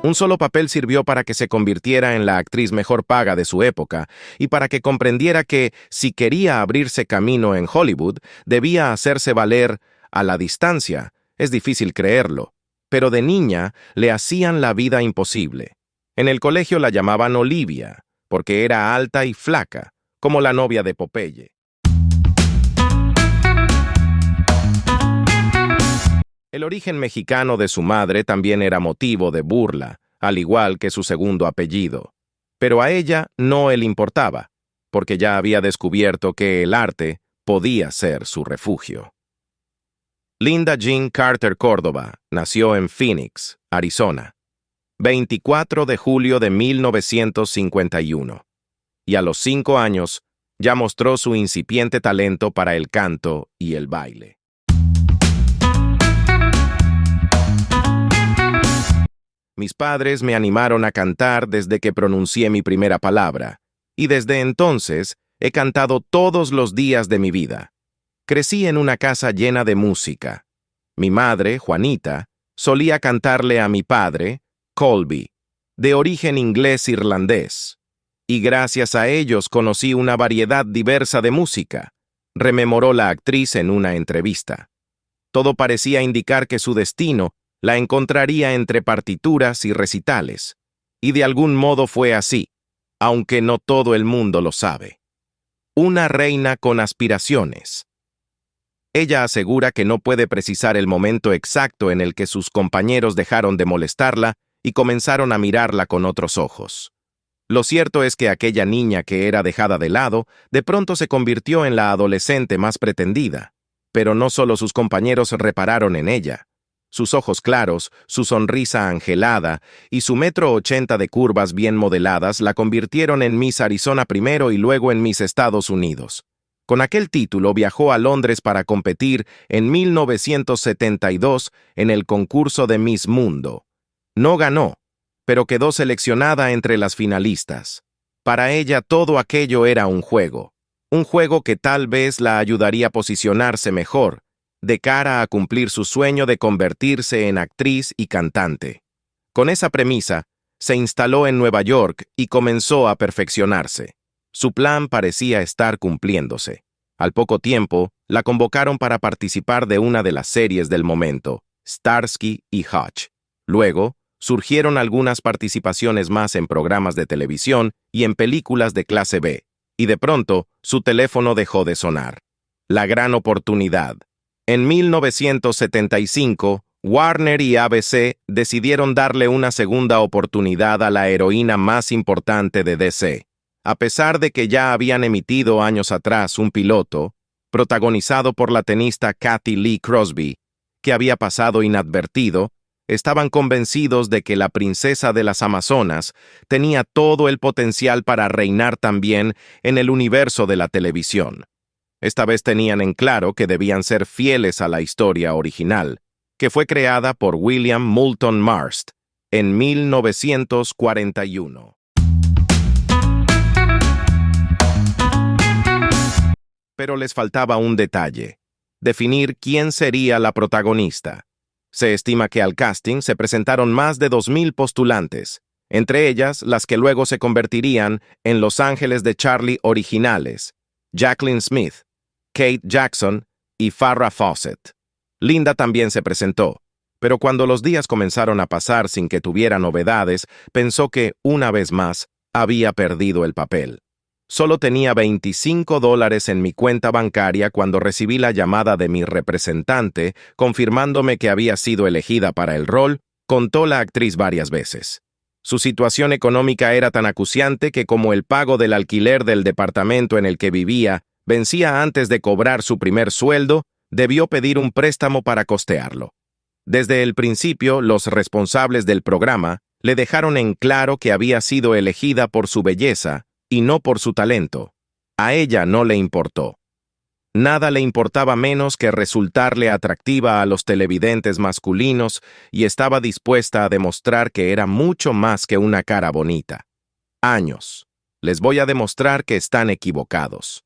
Un solo papel sirvió para que se convirtiera en la actriz mejor paga de su época y para que comprendiera que, si quería abrirse camino en Hollywood, debía hacerse valer a la distancia. Es difícil creerlo, pero de niña le hacían la vida imposible. En el colegio la llamaban Olivia, porque era alta y flaca, como la novia de Popeye. El origen mexicano de su madre también era motivo de burla, al igual que su segundo apellido. Pero a ella no le importaba, porque ya había descubierto que el arte podía ser su refugio. Linda Jean Carter Córdoba nació en Phoenix, Arizona, 24 de julio de 1951, y a los 5 años ya mostró su incipiente talento para el canto y el baile. Mis padres me animaron a cantar desde que pronuncié mi primera palabra, y desde entonces he cantado todos los días de mi vida. Crecí en una casa llena de música. Mi madre, Juanita, solía cantarle a mi padre, Colby, de origen inglés-irlandés, y gracias a ellos conocí una variedad diversa de música, rememoró la actriz en una entrevista. Todo parecía indicar que su destino la encontraría entre partituras y recitales, y de algún modo fue así, aunque no todo el mundo lo sabe. Una reina con aspiraciones. Ella asegura que no puede precisar el momento exacto en el que sus compañeros dejaron de molestarla y comenzaron a mirarla con otros ojos. Lo cierto es que aquella niña que era dejada de lado, de pronto se convirtió en la adolescente más pretendida, pero no solo sus compañeros repararon en ella. Sus ojos claros, su sonrisa angelada y su 1,80 m de curvas bien modeladas la convirtieron en Miss Arizona primero y luego en Miss Estados Unidos. Con aquel título viajó a Londres para competir en 1972 en el concurso de Miss Mundo. No ganó, pero quedó seleccionada entre las finalistas. Para ella todo aquello era un juego que tal vez la ayudaría a posicionarse mejor, de cara a cumplir su sueño de convertirse en actriz y cantante. Con esa premisa, se instaló en Nueva York y comenzó a perfeccionarse. Su plan parecía estar cumpliéndose. Al poco tiempo, la convocaron para participar de una de las series del momento, Starsky y Hutch. Luego, surgieron algunas participaciones más en programas de televisión y en películas de clase B, y de pronto, su teléfono dejó de sonar. La gran oportunidad. En 1975, Warner y ABC decidieron darle una segunda oportunidad a la heroína más importante de DC. A pesar de que ya habían emitido años atrás un piloto, protagonizado por la tenista Kathy Lee Crosby, que había pasado inadvertido, estaban convencidos de que la princesa de las Amazonas tenía todo el potencial para reinar también en el universo de la televisión. Esta vez tenían en claro que debían ser fieles a la historia original, que fue creada por William Moulton Marst en 1941. Pero les faltaba un detalle: definir quién sería la protagonista. Se estima que al casting se presentaron más de 2,000 postulantes, entre ellas las que luego se convertirían en Los Ángeles de Charlie originales, Jaclyn Smith, Kate Jackson y Farrah Fawcett. Linda también se presentó, pero cuando los días comenzaron a pasar sin que tuviera novedades, pensó que, una vez más, había perdido el papel. Solo tenía $25 en mi cuenta bancaria cuando recibí la llamada de mi representante confirmándome que había sido elegida para el rol, contó la actriz varias veces. Su situación económica era tan acuciante que, como el pago del alquiler del departamento en el que vivía vencía antes de cobrar su primer sueldo, debió pedir un préstamo para costearlo. Desde el principio, los responsables del programa le dejaron en claro que había sido elegida por su belleza y no por su talento. A ella no le importó. Nada le importaba menos que resultarle atractiva a los televidentes masculinos y estaba dispuesta a demostrar que era mucho más que una cara bonita. Años. Les voy a demostrar que están equivocados.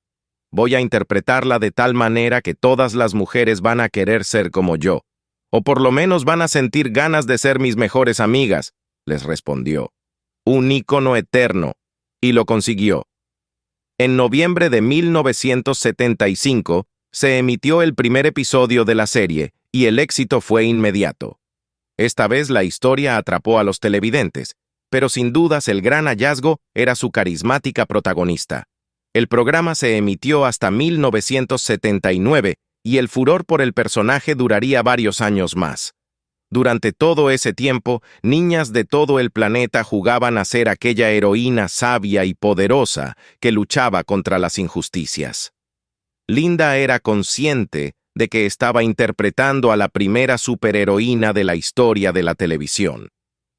Voy a interpretarla de tal manera que todas las mujeres van a querer ser como yo, o por lo menos van a sentir ganas de ser mis mejores amigas, les respondió. Un ícono eterno. Y lo consiguió. En noviembre de 1975 se emitió el primer episodio de la serie y el éxito fue inmediato. Esta vez la historia atrapó a los televidentes, pero sin dudas el gran hallazgo era su carismática protagonista. El programa se emitió hasta 1979 y el furor por el personaje duraría varios años más. Durante todo ese tiempo, niñas de todo el planeta jugaban a ser aquella heroína sabia y poderosa que luchaba contra las injusticias. Linda era consciente de que estaba interpretando a la primera superheroína de la historia de la televisión,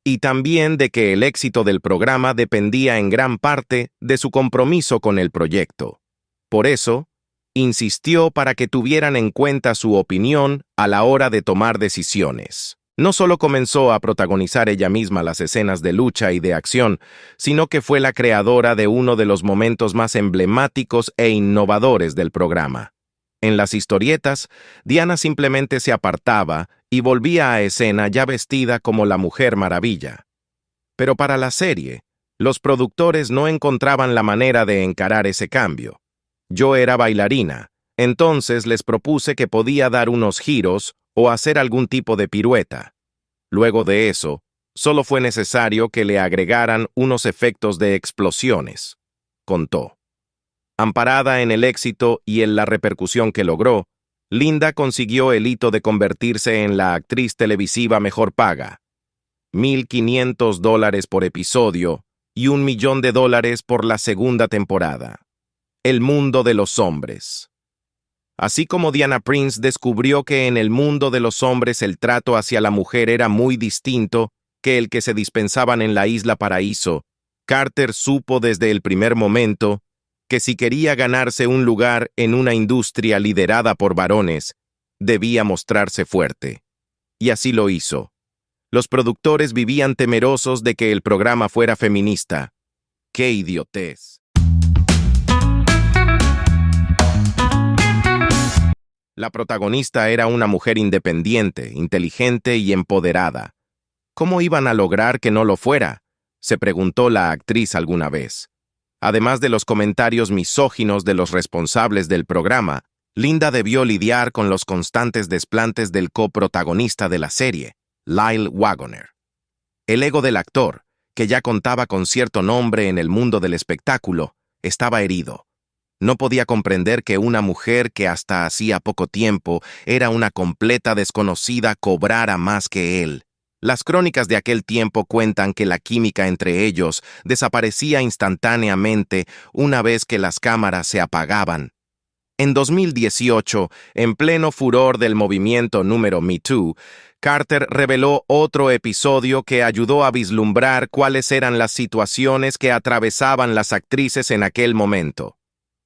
y también de que el éxito del programa dependía en gran parte de su compromiso con el proyecto. Por eso, insistió para que tuvieran en cuenta su opinión a la hora de tomar decisiones. No solo comenzó a protagonizar ella misma las escenas de lucha y de acción, sino que fue la creadora de uno de los momentos más emblemáticos e innovadores del programa. En las historietas, Diana simplemente se apartaba y volvía a escena ya vestida como la Mujer Maravilla. Pero para la serie, los productores no encontraban la manera de encarar ese cambio. Yo era bailarina, entonces les propuse que podía dar unos giros o hacer algún tipo de pirueta. Luego de eso, solo fue necesario que le agregaran unos efectos de explosiones, contó. Amparada en el éxito y en la repercusión que logró, Linda consiguió el hito de convertirse en la actriz televisiva mejor paga, $1,500 por episodio y $1,000,000 por la segunda temporada. El mundo de los hombres. Así como Diana Prince descubrió que en el mundo de los hombres el trato hacia la mujer era muy distinto que el que se dispensaban en la Isla Paraíso, Carter supo desde el primer momento que si quería ganarse un lugar en una industria liderada por varones, debía mostrarse fuerte. Y así lo hizo. Los productores vivían temerosos de que el programa fuera feminista. ¡Qué idiotez! La protagonista era una mujer independiente, inteligente y empoderada. ¿Cómo iban a lograr que no lo fuera?, se preguntó la actriz alguna vez. Además de los comentarios misóginos de los responsables del programa, Linda debió lidiar con los constantes desplantes del coprotagonista de la serie, Lyle Waggoner. El ego del actor, que ya contaba con cierto nombre en el mundo del espectáculo, estaba herido. No podía comprender que una mujer que hasta hacía poco tiempo era una completa desconocida cobrara más que él. Las crónicas de aquel tiempo cuentan que la química entre ellos desaparecía instantáneamente una vez que las cámaras se apagaban. En 2018, en pleno furor del movimiento número Me Too, Carter reveló otro episodio que ayudó a vislumbrar cuáles eran las situaciones que atravesaban las actrices en aquel momento.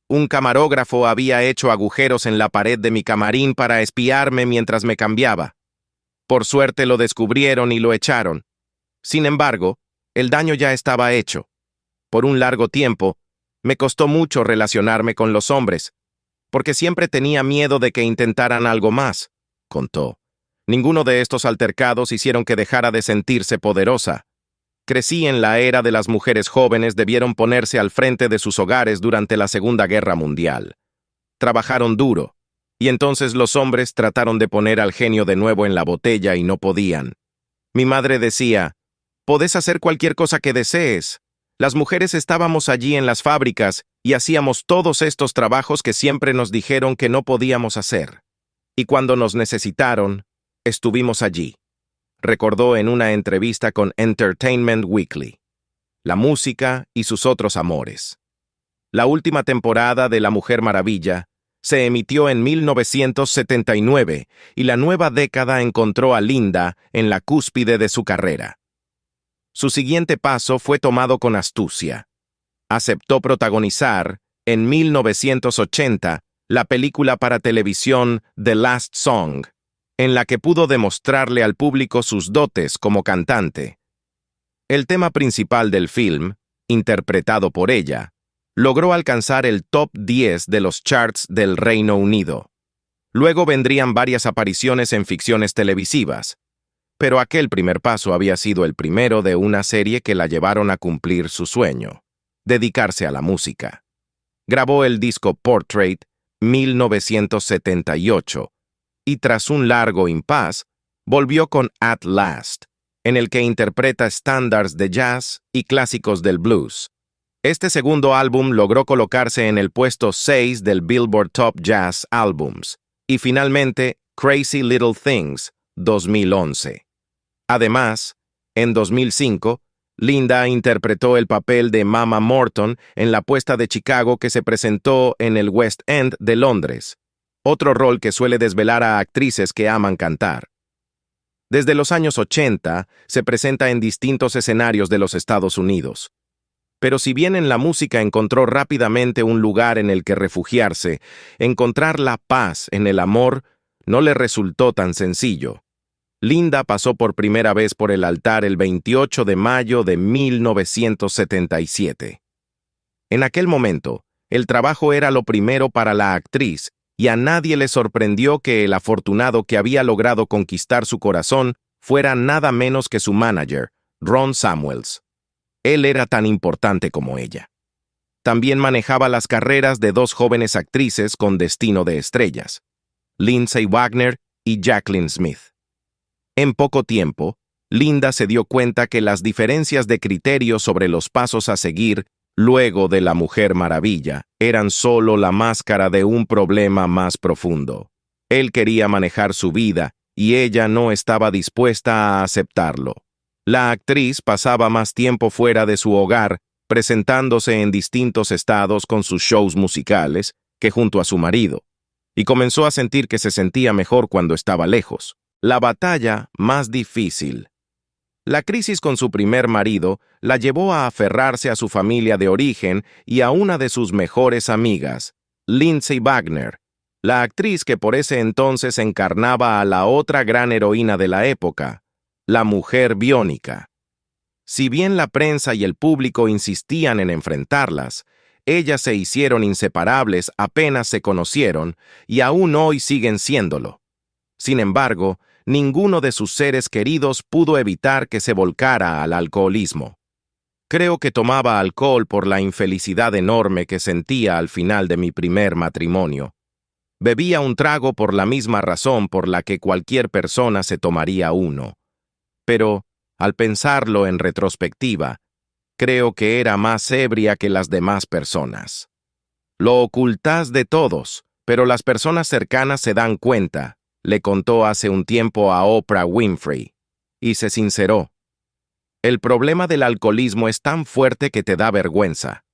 Un camarógrafo había hecho agujeros en la pared de mi camarín para espiarme mientras me cambiaba. Por suerte lo descubrieron y lo echaron. Sin embargo, el daño ya estaba hecho. Por un largo tiempo, me costó mucho relacionarme con los hombres, porque siempre tenía miedo de que intentaran algo más, contó. Ninguno de estos altercados hicieron que dejara de sentirse poderosa. Crecí en la era de las mujeres jóvenes debieron ponerse al frente de sus hogares durante la Segunda Guerra Mundial. Trabajaron duro, y entonces los hombres trataron de poner al genio de nuevo en la botella y no podían. Mi madre decía, «Podés hacer cualquier cosa que desees». Las mujeres estábamos allí en las fábricas y hacíamos todos estos trabajos que siempre nos dijeron que no podíamos hacer. Y cuando nos necesitaron, estuvimos allí, recordó en una entrevista con Entertainment Weekly. La música y sus otros amores. La última temporada de La Mujer Maravilla se emitió en 1979 y la nueva década encontró a Linda en la cúspide de su carrera. Su siguiente paso fue tomado con astucia. Aceptó protagonizar, en 1980, la película para televisión The Last Song, en la que pudo demostrarle al público sus dotes como cantante. El tema principal del film, interpretado por ella, logró alcanzar el top 10 de los charts del Reino Unido. Luego vendrían varias apariciones en ficciones televisivas, Pero aquel primer paso había sido el primero de una serie que la llevaron a cumplir su sueño, dedicarse a la música. Grabó el disco Portrait 1978 y tras un largo impasse, volvió con At Last, en el que interpreta estándares de jazz y clásicos del blues. Este segundo álbum logró colocarse en el puesto 6 del Billboard Top Jazz Albums y finalmente Crazy Little Things 2011. Además, en 2005, Linda interpretó el papel de Mama Morton en la puesta de Chicago que se presentó en el West End de Londres, otro rol que suele desvelar a actrices que aman cantar. Desde los años 80, se presenta en distintos escenarios de los Estados Unidos. Pero si bien en la música encontró rápidamente un lugar en el que refugiarse, encontrar la paz en el amor no le resultó tan sencillo. Linda pasó por primera vez por el altar el 28 de mayo de 1977. En aquel momento, el trabajo era lo primero para la actriz, y a nadie le sorprendió que el afortunado que había logrado conquistar su corazón fuera nada menos que su manager, Ron Samuels. Él era tan importante como ella. También manejaba las carreras de dos jóvenes actrices con destino de estrellas, Lindsay Wagner y Jaclyn Smith. En poco tiempo, Linda se dio cuenta que las diferencias de criterio sobre los pasos a seguir luego de La Mujer Maravilla eran solo la máscara de un problema más profundo. Él quería manejar su vida y ella no estaba dispuesta a aceptarlo. La actriz pasaba más tiempo fuera de su hogar, presentándose en distintos estados con sus shows musicales, que junto a su marido, y comenzó a sentir que se sentía mejor cuando estaba lejos. La batalla más difícil. La crisis con su primer marido la llevó a aferrarse a su familia de origen y a una de sus mejores amigas, Lindsay Wagner, la actriz que por ese entonces encarnaba a la otra gran heroína de la época, la mujer biónica. Si bien la prensa y el público insistían en enfrentarlas, ellas se hicieron inseparables apenas se conocieron y aún hoy siguen siéndolo. Sin embargo, ninguno de sus seres queridos pudo evitar que se volcara al alcoholismo. Creo que tomaba alcohol por la infelicidad enorme que sentía al final de mi primer matrimonio. Bebía un trago por la misma razón por la que cualquier persona se tomaría uno. Pero, al pensarlo en retrospectiva, creo que era más ebria que las demás personas. Lo ocultás de todos, pero las personas cercanas se dan cuenta, le contó hace un tiempo a Oprah Winfrey, y se sinceró. El problema del alcoholismo es tan fuerte que te da vergüenza.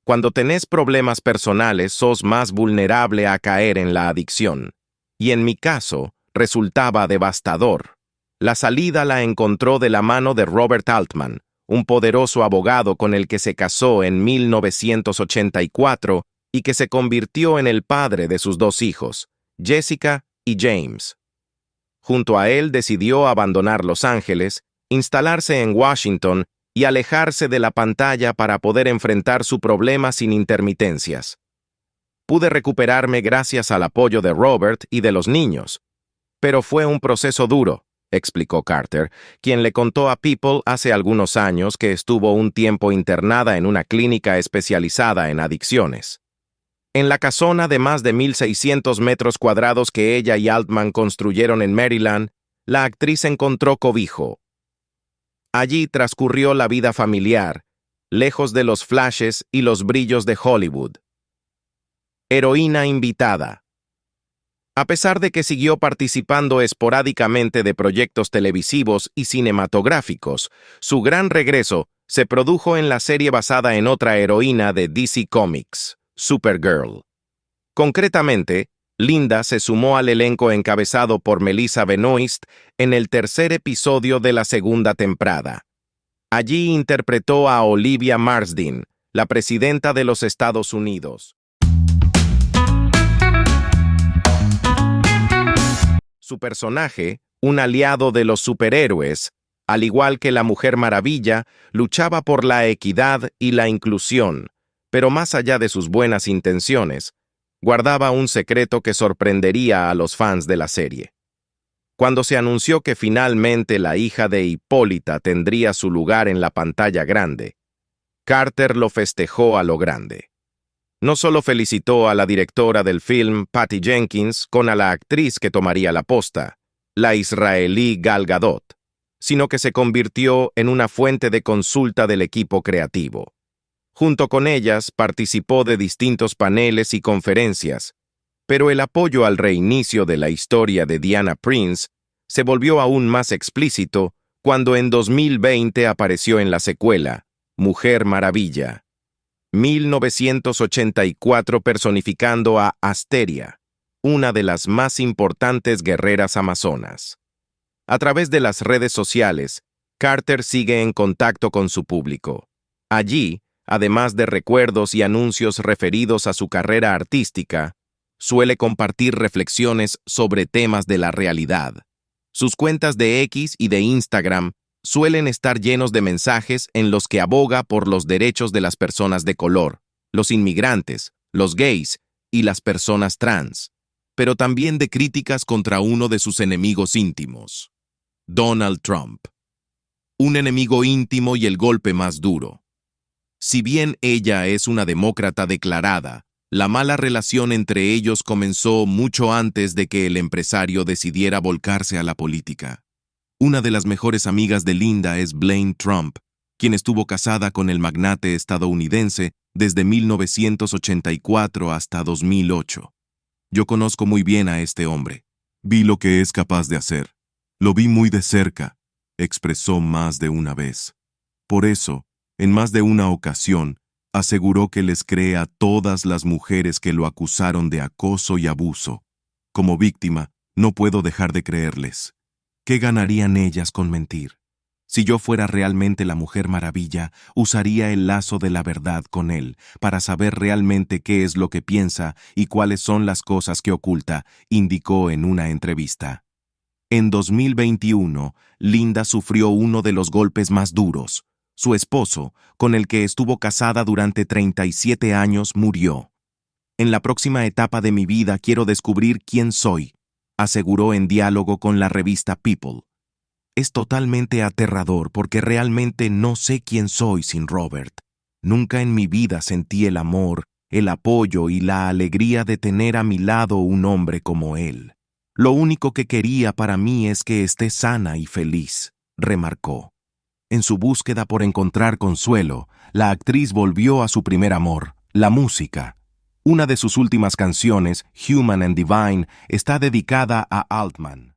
Cuando tenés problemas personales, sos más vulnerable a caer en la adicción. Y en mi caso, resultaba devastador. La salida la encontró de la mano de Robert Altman, un poderoso abogado con el que se casó en 1984 y que se convirtió en el padre de sus dos hijos, Jessica y James. Junto a él decidió abandonar Los Ángeles, instalarse en Washington y alejarse de la pantalla para poder enfrentar su problema sin intermitencias. Pude recuperarme gracias al apoyo de Robert y de los niños, pero fue un proceso duro, explicó Carter, quien le contó a People hace algunos años que estuvo un tiempo internada en una clínica especializada en adicciones. En la casona de más de 1,600 metros cuadrados que ella y Altman construyeron en Maryland, la actriz encontró cobijo. Allí transcurrió la vida familiar, lejos de los flashes y los brillos de Hollywood. Heroína invitada. A pesar de que siguió participando esporádicamente de proyectos televisivos y cinematográficos, su gran regreso se produjo en la serie basada en otra heroína de DC Comics, Supergirl. Concretamente, Linda se sumó al elenco encabezado por Melissa Benoist en el tercer episodio de la segunda temporada. Allí interpretó a Olivia Marsden, la presidenta de los Estados Unidos. Su personaje, un aliado de los superhéroes, al igual que la Mujer Maravilla, luchaba por la equidad y la inclusión, pero más allá de sus buenas intenciones, guardaba un secreto que sorprendería a los fans de la serie. Cuando se anunció que finalmente la hija de Hipólita tendría su lugar en la pantalla grande, Carter lo festejó a lo grande. No solo felicitó a la directora del film, Patty Jenkins, con a la actriz que tomaría la posta, la israelí Gal Gadot, sino que se convirtió en una fuente de consulta del equipo creativo. Junto con ellas, participó de distintos paneles y conferencias, pero el apoyo al reinicio de la historia de Diana Prince se volvió aún más explícito cuando en 2020 apareció en la secuela, Mujer Maravilla, 1984, personificando a Asteria, una de las más importantes guerreras amazonas. A través de las redes sociales, Carter sigue en contacto con su público. Allí, además de recuerdos y anuncios referidos a su carrera artística, suele compartir reflexiones sobre temas de la realidad. Sus cuentas de X y de Instagram suelen estar llenos de mensajes en los que aboga por los derechos de las personas de color, los inmigrantes, los gays y las personas trans, pero también de críticas contra uno de sus enemigos íntimos, Donald Trump. Un enemigo íntimo y el golpe más duro. Si bien ella es una demócrata declarada, la mala relación entre ellos comenzó mucho antes de que el empresario decidiera volcarse a la política. Una de las mejores amigas de Linda es Blaine Trump, quien estuvo casada con el magnate estadounidense desde 1984 hasta 2008. Yo conozco muy bien a este hombre. Vi lo que es capaz de hacer. Lo vi muy de cerca, expresó más de una vez. Por eso, en más de una ocasión, aseguró que les cree a todas las mujeres que lo acusaron de acoso y abuso. Como víctima, no puedo dejar de creerles. ¿Qué ganarían ellas con mentir? Si yo fuera realmente la Mujer Maravilla, usaría el lazo de la verdad con él para saber realmente qué es lo que piensa y cuáles son las cosas que oculta, indicó en una entrevista. En 2021, Linda sufrió uno de los golpes más duros. Su esposo, con el que estuvo casada durante 37 años, murió. En la próxima etapa de mi vida quiero descubrir quién soy, aseguró en diálogo con la revista People. Es totalmente aterrador porque realmente no sé quién soy sin Robert. Nunca en mi vida sentí el amor, el apoyo y la alegría de tener a mi lado un hombre como él. Lo único que quería para mí es que esté sana y feliz, remarcó. En su búsqueda por encontrar consuelo, la actriz volvió a su primer amor, la música. Una de sus últimas canciones, Human and Divine, está dedicada a Altman.